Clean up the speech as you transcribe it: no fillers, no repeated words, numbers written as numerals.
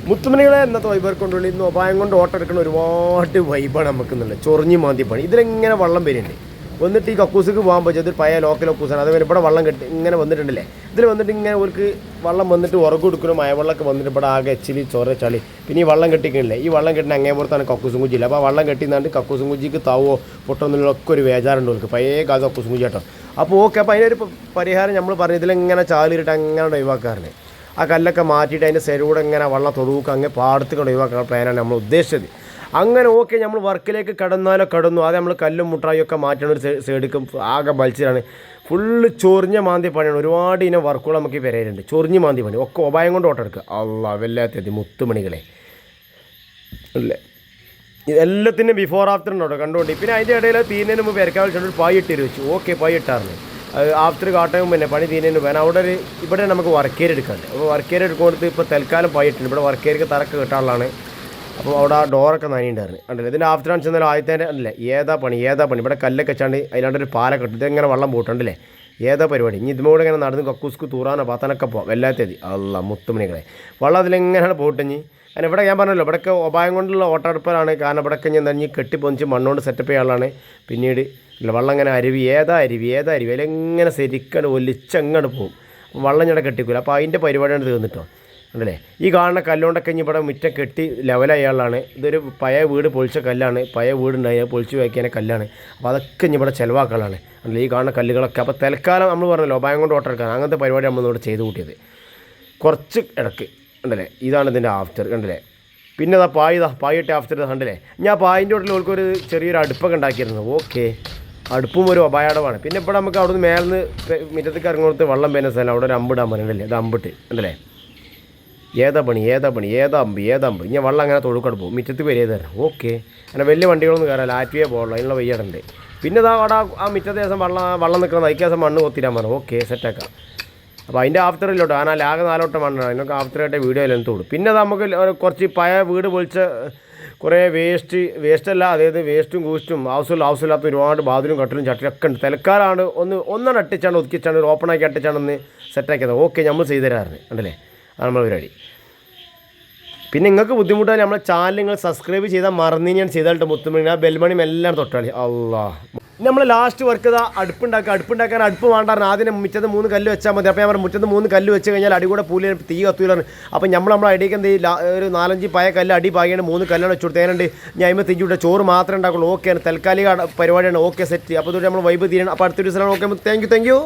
മുത്തുമണികളെ എന്നത്തെ വൈബർ കൊണ്ടുള്ള ഇന്ന് ഉപായം കൊണ്ട് ഓട്ടം എടുക്കുന്ന ഒരുപാട് വൈബാണ് നമുക്കുന്നുള്ളത്. ചൊറിഞ്ഞ് മാന്തി പണി ഇതിലെങ്ങനെ വള്ളം വരുന്നുണ്ട്. വന്നിട്ട് ഈ കക്കൂസിക്ക് പോകാൻ പറ്റും. ഇതൊരു പഴയ ലോക്കൽ കക്കൂസാണ്. അതേപോലെ ഇവിടെ വള്ളം കെട്ടി ഇങ്ങനെ വന്നിട്ടുണ്ടല്ലേ. ഇതിൽ വന്നിട്ട് ഇങ്ങനെ ഒരു വള്ളം വന്നിട്ട് ഉറകു കൊടുക്കണം. മഴവെള്ളമൊക്കെ വന്നിട്ട് ഇവിടെ ആകെ എച്ചിലി ചോര ചളി. പിന്നെ ഈ വള്ളം കെട്ടിക്കണില്ലേ, ഈ വള്ളം കെട്ടിന് അങ്ങേപ്പുറത്താണ് കക്കൂസും കുഞ്ചില്ല. അപ്പോൾ ആ വള്ളം കെട്ടിന്നാണ്ട് കക്കൂസും കുഞ്ചിക്ക് താവോ പൊട്ടൊന്നുള്ളൊക്കെ ഒരു വേജാറുണ്ട് അവർക്ക്. പഴയ കാലത്ത് കക്കൂസും കുഞ്ചി കേട്ടോ. അപ്പോൾ ഓക്കെ, അപ്പോൾ അതിനൊരു പരിഹാരം നമ്മൾ പറഞ്ഞു. ഇതിലിങ്ങനെ ചാലിയിട്ട് അങ്ങനെ ഒഴിവാക്കാറുണ്ട്. ആ കല്ലൊക്കെ മാറ്റിയിട്ട് അതിൻ്റെ സെരൂടെ ഇങ്ങനെ വള്ളം തൊടുക്കുക അങ്ങനെ പാടത്ത് കൊണ്ട് ഒഴിവാക്കുന്ന പ്ലാനാണ് നമ്മൾ ഉദ്ദേശിച്ചത്. അങ്ങനെ ഓക്കെ, നമ്മൾ വർക്കിലേക്ക് കടന്നാലോ കടന്നു. അത് നമ്മൾ കല്ലും മുട്ടായൊക്കെ മാറ്റണ ഒരു സൈഡിക്കും ആകെ വലിച്ചിട്ടാണ്. ഫുള്ള് ചൊറിഞ്ഞ മാന്തി പണിയാണ്. ഒരുപാട് ഇനം വർക്കുകൾ നമുക്ക് ഈ വരയിലുണ്ട്. ചൊറിഞ്ഞ് മാന്തി പണി ഒക്കെ ഉപായം കൊണ്ട് ഓട്ടെടുക്കുക. അള്ളാ വല്ലാത്തത് മുത്തുമണികളെ അല്ലേ. എല്ലാത്തിനും ബിഫോർ ആഫ്റ്റർ ഉണ്ടോ കണ്ടുകൊണ്ട്. പിന്നെ അതിൻ്റെ ഇടയിൽ തീരുന്നതിന് മുമ്പ് ഇറക്കാൻ ഒരു പായി ഇട്ട് വെച്ചു. ഓക്കെ, പായി ഇട്ടായിരുന്നു. ആഫ്റ്റർ കാട്ടയും പിന്നെ പണി തീരുന്നതിന് വേണം. അവിടെ ഇവിടെ നമുക്ക് വർക്കേരി എടുക്കാറുണ്ട്. അപ്പോൾ വർക്കേരി എടുക്കുന്നിടത്ത് ഇപ്പോൾ തൽക്കാലം പായി ഇട്ടുണ്ട്. ഇവിടെ വർക്കേരിക്ക് തറക്ക് കിട്ടാനുള്ളതാണ്. അപ്പോൾ അവിടെ ആ ഡോറൊക്കെ നനയുണ്ടായിരുന്നു കണ്ടില്ല. ഇതിൻ്റെ ആഫ്റ്റർ ആണെന്ന് വെച്ചാൽ ആദ്യത്തെ അല്ലേ ഏതാ പണി ഇവിടെ കല്ലൊക്കെ വെച്ചാണ്ട് അതിലാണ്ടൊരു പാലൊക്കെ ഇട്ട് ഇതെങ്ങനെ വെള്ളം പോയിട്ടുണ്ടല്ലേ. ഏതാ പരിപാടി. ഇനി ഇതുമൂടെ ഇങ്ങനെ നടന്ന് കക്കൂസ്ക്ക് തൂറാനോ പാത്താനൊക്കെ പോകാം. വല്ലാത്തതി അല്ല മുത്തുമണികളെ വള്ളം അതിലെങ്ങനെയാണ് പോയിട്ടിഞ്ഞ്. കാരണം ഇവിടെ ഞാൻ പറഞ്ഞല്ലോ ഇവിടെയൊക്കെ ഉപായം കൊണ്ടുള്ള ഓട്ടടുപ്പലാണ്. കാരണം ഇവിടെയൊക്കെ ഞാൻ തന്നെ കെട്ടിപ്പൊഞ്ച് മണ്ണുകൊണ്ട് സെറ്റപ്പ് ചെയ്യാനുള്ളതാണ്. പിന്നീട് ഇല്ല വള്ളം ഇങ്ങനെ ഏതാ അരുവി അതിലെങ്ങനെ ശരിക്കാണ് ഒലിച്ചങ്ങോട്ട് പോകും. വള്ളം ഞടെ കെട്ടിക്കൂല. അപ്പോൾ അതിൻ്റെ പരിപാടിയാണ് തീർന്നിട്ടോ ഉണ്ടല്ലേ. ഈ കാണുന്ന കല്ലുകൊണ്ടൊക്കെ ഇനി ഇവിടെ മുറ്റം കെട്ടി ലെവലായാളാണ്. ഇതൊരു പഴയ വീട് പൊളിച്ച കല്ലാണ്. പഴയ വീടുണ്ടായി പൊളിച്ച് വയ്ക്കാനെ കല്ലാണ്. അപ്പോൾ അതൊക്കെ ഇനി ഇവിടെ ചിലവാക്കാനാണ് അല്ലേ ഈ കാണുന്ന കല്ലുകളൊക്കെ. അപ്പോൾ തൽക്കാലം നമ്മൾ പറഞ്ഞല്ലോ ഉപായം കൊണ്ട് ഓട്ടെടുക്കാൻ അങ്ങനത്തെ പരിപാടി നമ്മളിവിടെ ചെയ്ത് കൂട്ടിയത് കുറച്ച് ഇടക്ക് ഉണ്ടല്ലേ. ഇതാണ് ഇതിൻ്റെ ആഫ്റ്റർ കണ്ടല്ലേ. പിന്നെ അതാ പായിട്ട് ആഫ്റ്റർ കണ്ടല്ലേ. ഞാൻ പായിൻ്റെ ഉള്ളിൽ ഓൾക്കൊരു ചെറിയൊരു അടുപ്പൊക്കെ ഉണ്ടാക്കിയിരുന്നു. ഓക്കെ, അടുപ്പും ഒരു അപായടമാണ്. പിന്നെ ഇവിടെ നമുക്ക് അവിടെ നിന്ന് മേലെ നിന്ന് മുറ്റത്തേക്ക് ഇറങ്ങുന്നത് വെള്ളം പേന സ്ഥലം അവിടെ ഒരു അമ്പിടാൻ പറഞ്ഞില്ലേ. ഇത് അമ്പിട്ട് ഉണ്ടല്ലേ. ഏതാ പണി അമ്പ് ഇനി വെള്ളം അങ്ങനെ തൊഴുക്കട പോകും. മുറ്റത്ത് വരിക തരാം. ഓക്കെ, അങ്ങനെ വലിയ വണ്ടികളൊന്നും കയറാം. ആറ്റുവേ പോകുള്ളൂ. അതിനുള്ള വയ്യാടുണ്ട്. പിന്നെ ഇതാ അവിടെ ആ മുറ്റത്തെ ദിവസം വെള്ളം നിൽക്കണം. അതിക്ക് ദിവസം മണ്ണ് കൊത്തിരാൻ പറഞ്ഞു. ഓക്കെ, സെറ്റാക്കാം. അപ്പോൾ അതിൻ്റെ ആഫ്റ്ററിലോട്ടോ ആകെ 4 വട്ടം മണ്ണാണ്. അതിനൊക്കെ ആഫ്റ്ററായിട്ട് വീഡിയോ എല്ലാം തോടും. പിന്നെ നമുക്ക് കുറച്ച് പഴയ വീട് പൊളിച്ച കുറേ വേസ്റ്റല്ല, അതായത് വേസ്റ്റും കൂസ്റ്റും ആവശ്യമില്ലാത്ത ഒരുപാട് ബാതിലും കട്ടിലും ചട്ടിലൊക്കെ ഉണ്ട്. തൽക്കാലമാണ് ഒന്നാണ് അട്ടിച്ചാണ് ഒതുക്കിച്ചാണ് ഒരു ഓപ്പണാക്കി അട്ടിച്ചാണെന്ന് സെറ്റാക്കിയത്. ഓക്കെ, നമ്മൾ ചെയ്തു തരാറുണ്ട് കണ്ടല്ലേ. അത് നമ്മൾ പരിപാടി. പിന്നെ നിങ്ങൾക്ക് ബുദ്ധിമുട്ടാണ് നമ്മളെ ചാനൽ നിങ്ങൾ സബ്സ്ക്രൈബ് ചെയ്താൽ മറന്നു ഞാൻ ചെയ്താലിട്ട് മുത്തുമണി ആ ബെൽമണിയും എല്ലാം തൊട്ടാളി. അള്ളാ, നമ്മൾ ലാസ്റ്റ് വർക്ക് ചെയ്താൽ അടുപ്പുണ്ടാക്കാൻ അടുപ്പ് വേണ്ടായിരുന്നു. ആദ്യം മുറ്റത്ത് 3 കല്ല് വെച്ചാൽ മതി. അപ്പോൾ ഞാൻ പറഞ്ഞു മുറ്റത്ത് 3 കല്ല് വെച്ച് കഴിഞ്ഞാൽ അടി കൂടെ പൂലി തീ കത്തൂലാണ്. അപ്പോൾ നമ്മളെ അടിയേക്ക് എന്ത് ഒരു 4-5 പഴയ കല്ല് അടി പാകിയാണ് 3 കല്ലാണ് വെച്ചു കൊടുത്തേനുണ്ട്. ഞാൻ അതിന് തിരിച്ചു വിട്ടാൽ ചോറ് മാത്രമേ ഉണ്ടാക്കുള്ളൂ. ഓക്കെ, താൽക്കാലിക പരിപാടിയാണ്. Okay, set. അപ്പോൾ നമ്മൾ വൈബ് തീരണം. അപ്പോൾ അടുത്തൊരു ദിവസം ഓക്കെ. Thank you.